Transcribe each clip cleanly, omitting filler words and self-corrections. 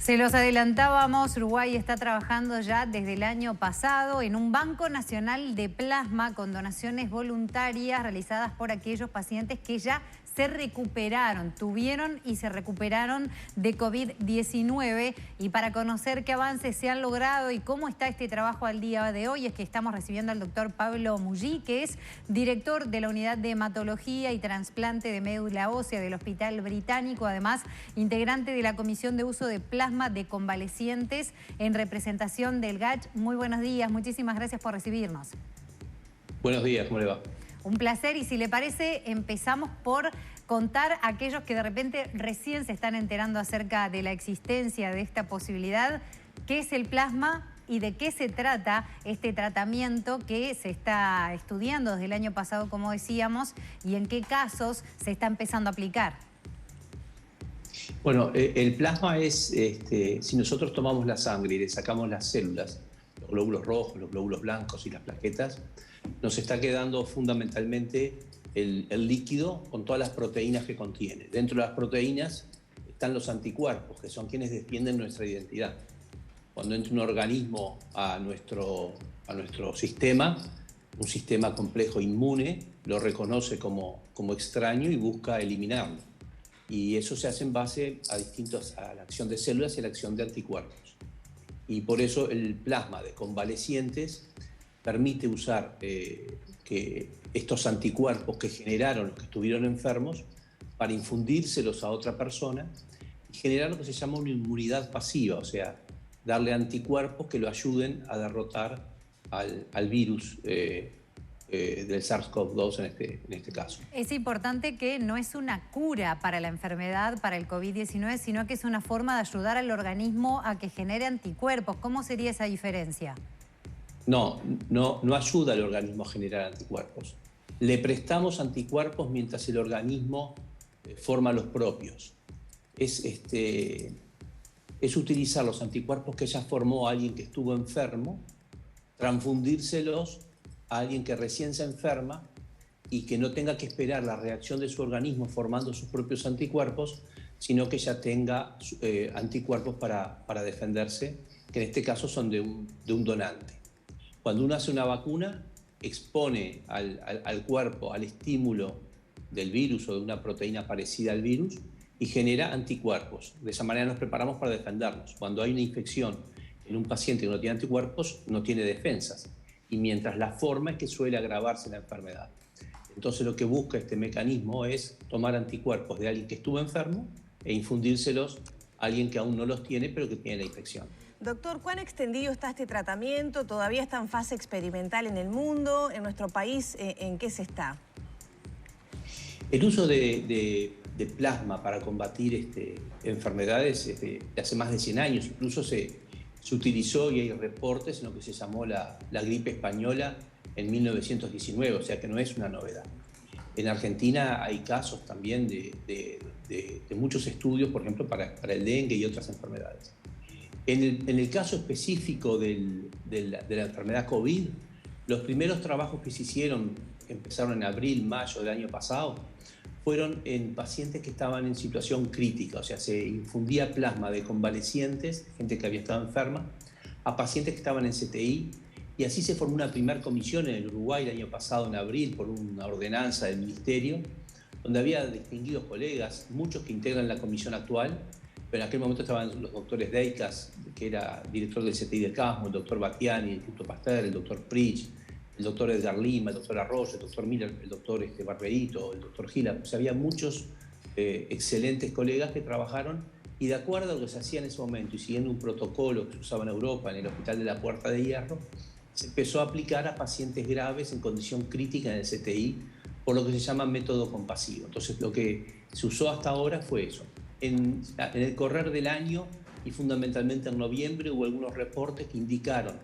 Se los adelantábamos, Uruguay está trabajando ya desde el año pasado en un Banco Nacional de Plasma con donaciones voluntarias realizadas por aquellos pacientes que ya se recuperaron, tuvieron y se recuperaron de COVID-19. Y para conocer qué avances se han logrado y cómo está este trabajo al día de hoy, es que estamos recibiendo al doctor Pablo Mullí, que es director de la Unidad de Hematología y Trasplante de Médula Ósea del Hospital Británico, además integrante de la Comisión de Uso de Plasma de Convalecientes en representación del GACH. Muy buenos días, muchísimas gracias por recibirnos. Buenos días, ¿cómo le va? Un placer, y si le parece, empezamos por contar a aquellos que de repente recién se están enterando acerca de la existencia de esta posibilidad, qué es el plasma y de qué se trata este tratamiento que se está estudiando desde el año pasado, como decíamos, y en qué casos se está empezando a aplicar. Bueno, el plasma es, si nosotros tomamos la sangre y le sacamos las células, los glóbulos rojos, los glóbulos blancos y las plaquetas, nos está quedando fundamentalmente el líquido con todas las proteínas que contiene. Dentro de las proteínas están los anticuerpos, que son quienes defienden nuestra identidad. Cuando entra un organismo a nuestro sistema, un sistema complejo inmune, lo reconoce como extraño y busca eliminarlo. Y eso se hace en base a la acción de células y a la acción de anticuerpos. Y por eso el plasma de convalecientes permite usar que estos anticuerpos que generaron los que estuvieron enfermos para infundírselos a otra persona y generar lo que se llama una inmunidad pasiva, o sea, darle anticuerpos que lo ayuden a derrotar al virus del SARS-CoV-2 en este caso. Es importante que no es una cura para la enfermedad, para el COVID-19, sino que es una forma de ayudar al organismo a que genere anticuerpos. ¿Cómo sería esa diferencia? No ayuda al organismo a generar anticuerpos. Le prestamos anticuerpos mientras el organismo forma los propios. Es utilizar los anticuerpos que ya formó alguien que estuvo enfermo, transfundírselos a alguien que recién se enferma y que no tenga que esperar la reacción de su organismo formando sus propios anticuerpos, sino que ya tenga anticuerpos para defenderse, que en este caso son de un donante. Cuando uno hace una vacuna, expone al cuerpo al estímulo del virus o de una proteína parecida al virus y genera anticuerpos. De esa manera nos preparamos para defendernos. Cuando hay una infección en un paciente que no tiene anticuerpos, no tiene defensas. Y mientras la forma es que suele agravarse la enfermedad. Entonces lo que busca este mecanismo es tomar anticuerpos de alguien que estuvo enfermo e infundírselos a alguien que aún no los tiene, pero que tiene la infección. Doctor, ¿cuán extendido está este tratamiento? ¿Todavía está en fase experimental en el mundo? ¿En nuestro país en qué se está? El uso de plasma para combatir enfermedades de hace más de 100 años, incluso se utilizó, y hay reportes, en lo que se llamó la gripe española en 1919, o sea que no es una novedad. En Argentina hay casos también de muchos estudios, por ejemplo, para el dengue y otras enfermedades. En el caso específico de la enfermedad COVID, los primeros trabajos que se hicieron, que empezaron en abril, mayo del año pasado, fueron en pacientes que estaban en situación crítica, o sea, se infundía plasma de convalecientes, gente que había estado enferma, a pacientes que estaban en CTI, y así se formó una primera comisión en el Uruguay el año pasado, en abril, por una ordenanza del Ministerio, donde había distinguidos colegas, muchos que integran la comisión actual, pero en aquel momento estaban los doctores Deicas, que era director del CTI del Casmo, el doctor Batiani, el Instituto Pasteur, el doctor Pritch, el doctor Edgar Lima, el doctor Arroyo, el doctor Miller, el doctor Barberito, el doctor Gila. O sea, había muchos excelentes colegas que trabajaron, y de acuerdo a lo que se hacía en ese momento y siguiendo un protocolo que se usaba en Europa, en el Hospital de la Puerta de Hierro, se empezó a aplicar a pacientes graves en condición crítica en el CTI, por lo que se llama método compasivo. Entonces, lo que se usó hasta ahora fue eso. En el correr del año, y fundamentalmente en noviembre, hubo algunos reportes que indicaron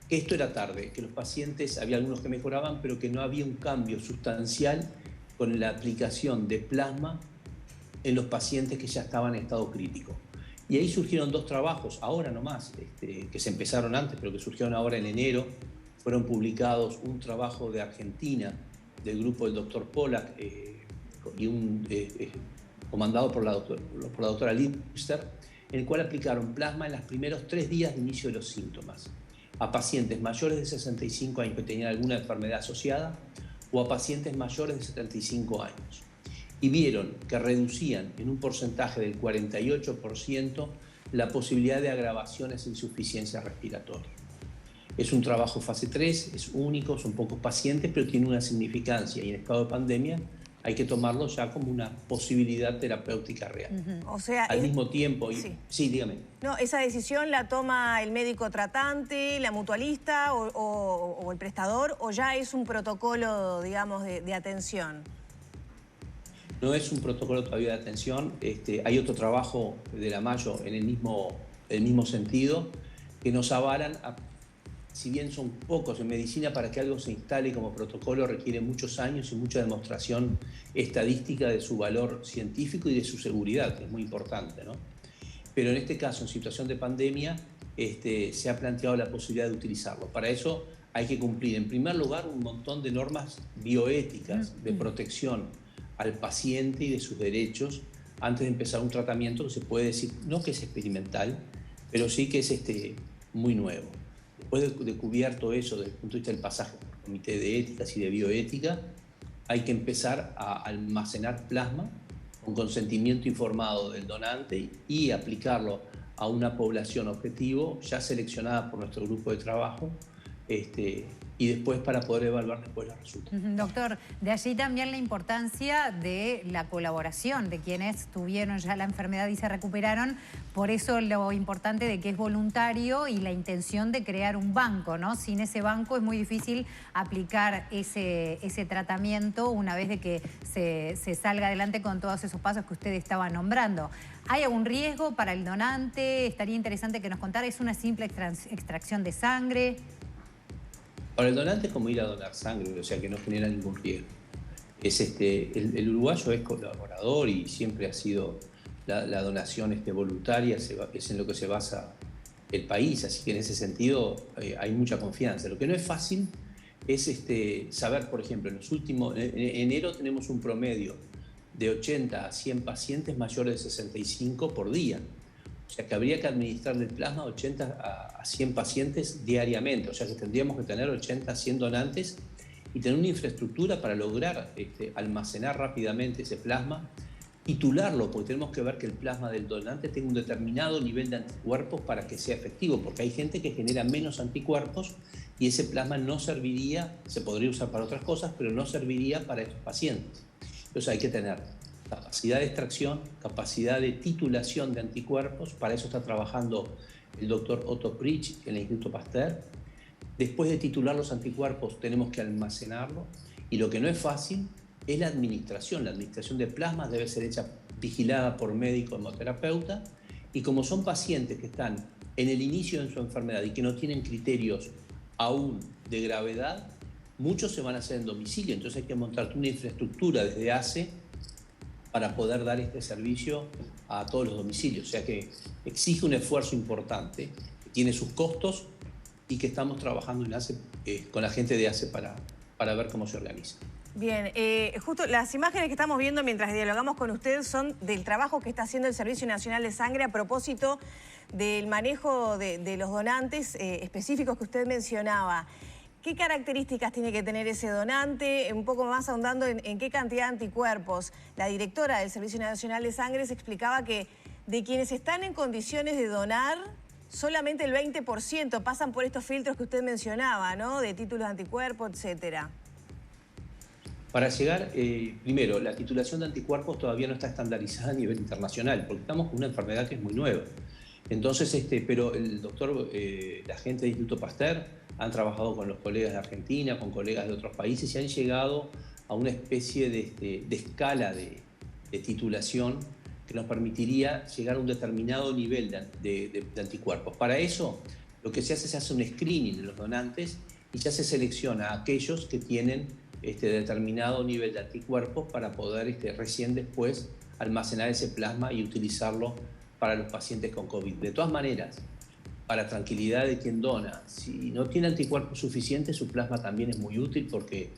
que esto era tarde, que los pacientes, había algunos que mejoraban, pero que no había un cambio sustancial con la aplicación de plasma en los pacientes que ya estaban en estado crítico. Y ahí surgieron dos trabajos, ahora nomás, que se empezaron antes, pero que surgieron ahora en enero. Fueron publicados un trabajo de Argentina, del grupo del doctor Pollack, y comandado por la doctora Lipster, en el cual aplicaron plasma en los primeros 3 días de inicio de los síntomas a pacientes mayores de 65 años que tenían alguna enfermedad asociada o a pacientes mayores de 75 años. Y vieron que reducían en un porcentaje del 48% la posibilidad de agravaciones e insuficiencia respiratoria. Es un trabajo fase 3, es único, son pocos pacientes, pero tiene una significancia y en estado de pandemia hay que tomarlo ya como una posibilidad terapéutica real. O sea, al mismo tiempo... Sí, dígame. No, ¿esa decisión la toma el médico tratante, la mutualista o el prestador, o ya es un protocolo, digamos, de atención? No es un protocolo todavía de atención. Hay otro trabajo de la Mayo en el mismo sentido que nos avalan, si bien son pocos en medicina, para que algo se instale como protocolo requiere muchos años y mucha demostración estadística de su valor científico y de su seguridad, que es muy importante, ¿no? Pero en este caso, en situación de pandemia, se ha planteado la posibilidad de utilizarlo. Para eso hay que cumplir, en primer lugar, un montón de normas bioéticas de protección al paciente y de sus derechos antes de empezar un tratamiento que se puede decir, no que es experimental, pero sí que es muy nuevo. Después de cubierto eso desde el punto de vista del pasaje por el Comité de Éticas y de Bioética, hay que empezar a almacenar plasma con consentimiento informado del donante y aplicarlo a una población objetivo ya seleccionada por nuestro grupo de trabajo, y después para poder evaluar después los resultados. Doctor, de allí también la importancia de la colaboración de quienes tuvieron ya la enfermedad y se recuperaron, por eso lo importante de que es voluntario y la intención de crear un banco, ¿no? Sin ese banco es muy difícil aplicar ese tratamiento una vez de que se salga adelante con todos esos pasos que usted estaba nombrando. ¿Hay algún riesgo para el donante? Estaría interesante que nos contara. ¿Es una simple extracción de sangre? Para el donante es como ir a donar sangre, o sea que no genera ningún riesgo. El uruguayo es colaborador y siempre ha sido la donación voluntaria, es en lo que se basa el país, así que en ese sentido hay mucha confianza. Lo que no es fácil es saber, por ejemplo, en enero tenemos un promedio de 80 a 100 pacientes mayores de 65 por día. O sea que habría que administrarle el plasma a 80 a 100 pacientes diariamente. O sea que tendríamos que tener 80 a 100 donantes y tener una infraestructura para lograr almacenar rápidamente ese plasma, titularlo, porque tenemos que ver que el plasma del donante tenga un determinado nivel de anticuerpos para que sea efectivo, porque hay gente que genera menos anticuerpos y ese plasma no serviría, se podría usar para otras cosas, pero no serviría para estos pacientes. Entonces hay que tener capacidad de extracción, capacidad de titulación de anticuerpos. Para eso está trabajando el doctor Otto Pritsch en el Instituto Pasteur. Después de titular los anticuerpos tenemos que almacenarlo y lo que no es fácil es la administración. La administración de plasmas debe ser hecha vigilada por médico hemoterapeuta y como son pacientes que están en el inicio de su enfermedad y que no tienen criterios aún de gravedad, muchos se van a hacer en domicilio. Entonces hay que montar una infraestructura desde ACE para poder dar este servicio a todos los domicilios. O sea que exige un esfuerzo importante, que tiene sus costos y que estamos trabajando en ACE, con la gente de ACE para ver cómo se organiza. Bien, justo las imágenes que estamos viendo mientras dialogamos con usted son del trabajo que está haciendo el Servicio Nacional de Sangre a propósito del manejo de los donantes específicos que usted mencionaba. ¿Qué características tiene que tener ese donante? Un poco más ahondando en qué cantidad de anticuerpos. La directora del Servicio Nacional de Sangre se explicaba que de quienes están en condiciones de donar, solamente el 20% pasan por estos filtros que usted mencionaba, ¿no? De títulos de anticuerpos, etcétera. Para llegar, primero, la titulación de anticuerpos todavía no está estandarizada a nivel internacional, porque estamos con una enfermedad que es muy nueva. Entonces, pero el doctor, la gente del Instituto Pasteur, han trabajado con los colegas de Argentina, con colegas de otros países y han llegado a una especie de escala de titulación que nos permitiría llegar a un determinado nivel de anticuerpos. Para eso, lo que se hace un screening de los donantes y ya se selecciona a aquellos que tienen determinado nivel de anticuerpos para poder recién después almacenar ese plasma y utilizarlo para los pacientes con COVID. De todas maneras, para tranquilidad de quien dona, si no tiene anticuerpos suficientes, su plasma también es muy útil porque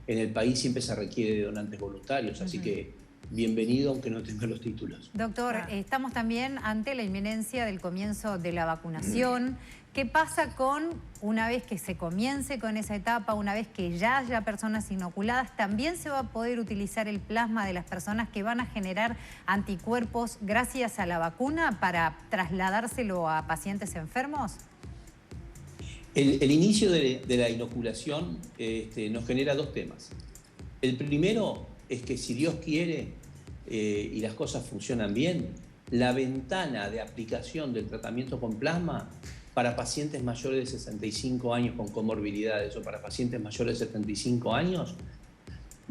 en el país siempre se requiere de donantes voluntarios, así que bienvenido aunque no tenga los títulos. Doctor, estamos también ante la inminencia del comienzo de la vacunación. ¿Qué pasa una vez que se comience con esa etapa, una vez que ya haya personas inoculadas? ¿También se va a poder utilizar el plasma de las personas que van a generar anticuerpos gracias a la vacuna para trasladárselo a pacientes enfermos? El inicio de la inoculación nos genera dos temas. El primero es que si Dios quiere y las cosas funcionan bien, la ventana de aplicación del tratamiento con plasma para pacientes mayores de 65 años con comorbilidades o para pacientes mayores de 75 años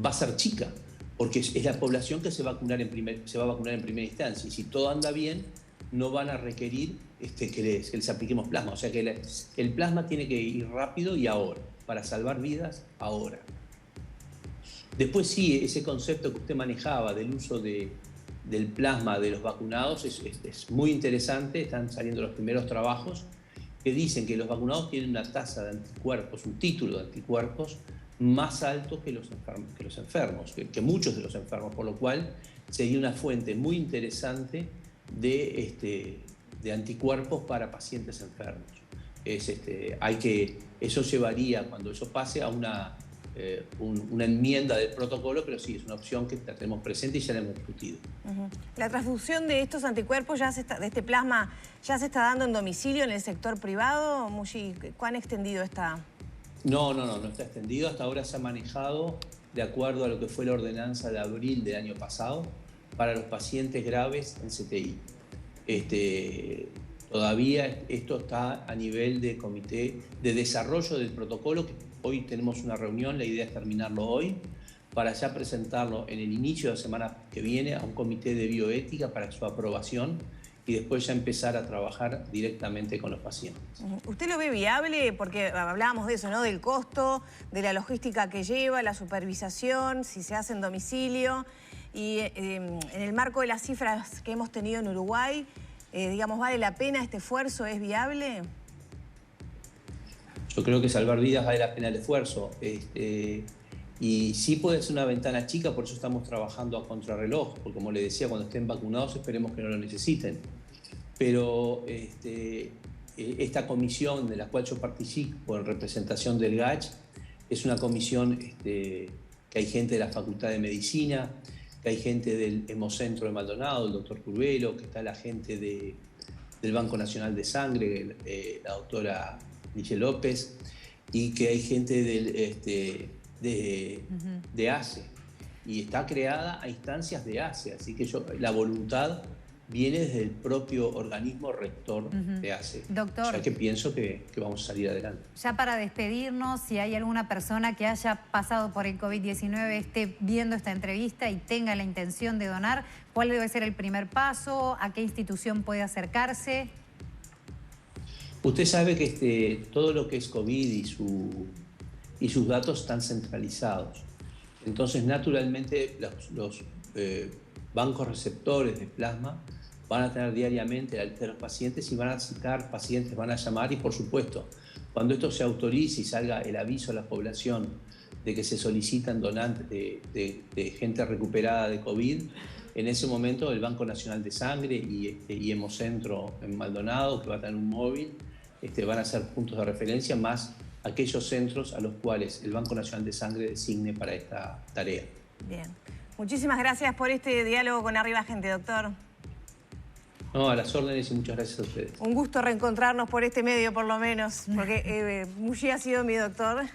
va a ser chica, porque es la población que se va a vacunar en primera instancia. Y si todo anda bien, no van a requerir que les apliquemos plasma. O sea que el plasma tiene que ir rápido y ahora, para salvar vidas ahora. Después sí, ese concepto que usted manejaba del uso del plasma de los vacunados es muy interesante. Están saliendo los primeros trabajos que dicen que los vacunados tienen una tasa de anticuerpos, un título de anticuerpos más alto que los enfermos, que muchos de los enfermos, por lo cual sería una fuente muy interesante de anticuerpos para pacientes enfermos. Eso llevaría, cuando eso pase, a una enmienda del protocolo, pero sí, es una opción que la tenemos presente y ya la hemos discutido. ¿La transfusión de estos anticuerpos, de este plasma, ya se está dando en domicilio en el sector privado? Mushi, ¿cuán extendido está? No está extendido. Hasta ahora se ha manejado de acuerdo a lo que fue la ordenanza de abril del año pasado para los pacientes graves en CTI. Todavía esto está a nivel de comité de desarrollo del protocolo, que hoy tenemos una reunión, la idea es terminarlo hoy, para ya presentarlo en el inicio de la semana que viene a un comité de bioética para su aprobación y después ya empezar a trabajar directamente con los pacientes. ¿Usted lo ve viable? Porque hablábamos de eso, ¿no? Del costo, de la logística que lleva, la supervisación, si se hace en domicilio. Y en el marco de las cifras que hemos tenido en Uruguay, digamos, ¿vale la pena este esfuerzo? ¿Es viable? Yo creo que salvar vidas vale la pena el esfuerzo. Y sí puede ser una ventana chica, por eso estamos trabajando a contrarreloj, porque como le decía, cuando estén vacunados esperemos que no lo necesiten. Pero esta comisión de la cual yo participo en representación del GACH es una comisión que hay gente de la Facultad de Medicina, que hay gente del Hemocentro de Maldonado, el doctor Curvelo, que está la gente del Banco Nacional de Sangre, la doctora Michelle López, y que hay gente de ACE. Y está creada a instancias de ACE, así que la voluntad viene desde el propio organismo rector de ACE. Doctor, o sea que pienso que vamos a salir adelante. Ya para despedirnos, si hay alguna persona que haya pasado por el COVID-19, esté viendo esta entrevista y tenga la intención de donar, ¿cuál debe ser el primer paso? ¿A qué institución puede acercarse? Usted sabe que todo lo que es COVID y sus datos están centralizados. Entonces, naturalmente, los bancos receptores de plasma van a tener diariamente la lista de los pacientes y van a citar pacientes, van a llamar y, por supuesto, cuando esto se autorice y salga el aviso a la población de que se solicitan donantes de gente recuperada de COVID, en ese momento el Banco Nacional de Sangre y Hemocentro en Maldonado, que va a tener un móvil, van a ser puntos de referencia, más aquellos centros a los cuales el Banco Nacional de Sangre designe para esta tarea. Bien. Muchísimas gracias por este diálogo con Arriba Gente, doctor. No, a las órdenes y muchas gracias a ustedes. Un gusto reencontrarnos por este medio, por lo menos, porque Mushi ha sido mi doctor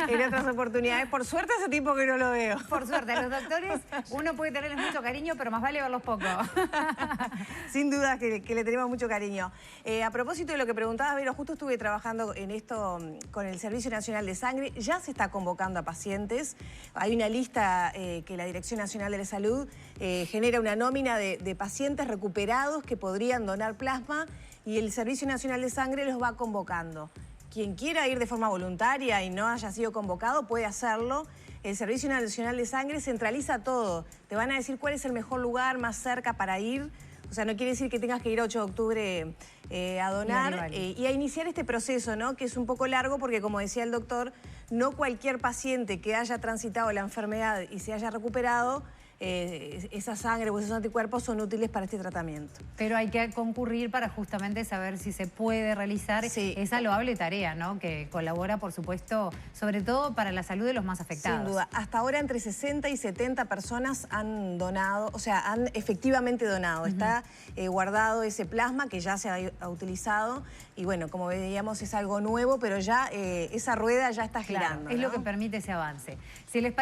en otras oportunidades. Por suerte hace tiempo que no lo veo. Por suerte, a los doctores uno puede tenerles mucho cariño, pero más vale verlos poco. Sin duda que le tenemos mucho cariño. A propósito de lo que preguntabas, Vero, justo estuve trabajando en esto con el Servicio Nacional de Sangre. Ya se está convocando a pacientes. Hay una lista que la Dirección Nacional de la Salud genera una nómina de pacientes recuperados que podrían donar plasma y el Servicio Nacional de Sangre los va convocando. Quien quiera ir de forma voluntaria y no haya sido convocado puede hacerlo. El Servicio Nacional de Sangre centraliza todo. Te van a decir cuál es el mejor lugar más cerca para ir. O sea, no quiere decir que tengas que ir 8 de octubre a donar y a iniciar este proceso, ¿no? Que es un poco largo porque, como decía el doctor, no cualquier paciente que haya transitado la enfermedad y se haya recuperado esa sangre o esos anticuerpos son útiles para este tratamiento. Pero hay que concurrir para justamente saber si se puede realizar esa loable tarea, ¿no? Que colabora, por supuesto, sobre todo para la salud de los más afectados. Sin duda. Hasta ahora entre 60 y 70 personas han donado, o sea, han efectivamente donado. Está guardado ese plasma que ya se ha utilizado y bueno, como veíamos es algo nuevo, pero ya esa rueda ya está girando. Es ¿no? lo que permite ese avance. Si les